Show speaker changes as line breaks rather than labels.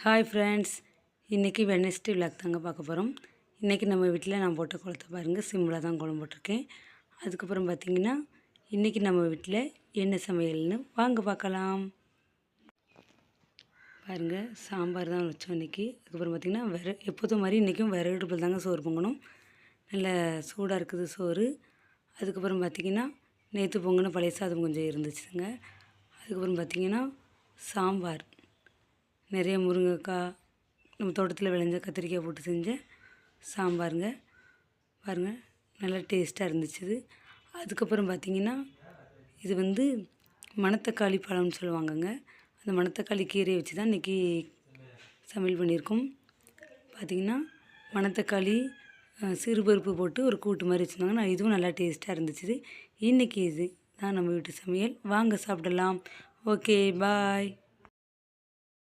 Hi friends, இன்றைக்கி Wednesday vlog தாங்க பார்க்க போகிறோம். இன்றைக்கி நம்ம வீட்டில் நான் போட்ட குளத்தை பாருங்கள், சிம்பிளாக தான் குளம் போட்டிருக்கேன். அதுக்கப்புறம் பார்த்திங்கன்னா இன்றைக்கி நம்ம வீட்டில் என்ன சமையல்னு வாங்க பார்க்கலாம். பாருங்கள், சாம்பார் தான் வச்சோம் இன்றைக்கி. அதுக்கப்புறம் பார்த்திங்கன்னா எப்போதும் மாதிரி இன்றைக்கும் விறகு அடுப்பில் தாங்க சோறு பொங்கணும். நல்ல சூடாக இருக்குது சோறு. அதுக்கப்புறம் பார்த்திங்கன்னா நேற்று பொங்கின பழைய சாதம் கொஞ்சம் இருந்துச்சுங்க. அதுக்கப்புறம் பார்த்திங்கன்னா சாம்பார், நிறைய முருங்கைக்காய், நம்ம தோட்டத்தில் விளைஞ்ச கத்திரிக்காய் போட்டு செஞ்ச சாம்பாருங்க. பாருங்கள், நல்லா டேஸ்ட்டாக இருந்துச்சு. அதுக்கப்புறம் பார்த்திங்கன்னா இது மணத்தக்காளி பழம்னு சொல்லுவாங்கங்க. அந்த மணத்தக்காளி கீரையை வச்சு தான் இன்றைக்கி சமையல் பண்ணியிருக்கோம். பார்த்திங்கன்னா மணத்தக்காளி சிறுபருப்பு போட்டு ஒரு கூட்டு மாதிரி வச்சுருந்தாங்க. இதுவும் நல்லா டேஸ்ட்டாக இருந்துச்சு. இன்றைக்கி இது தான் நம்ம வீட்டு சமையல். வாங்க சாப்பிடலாம். ஓகே, பாய்.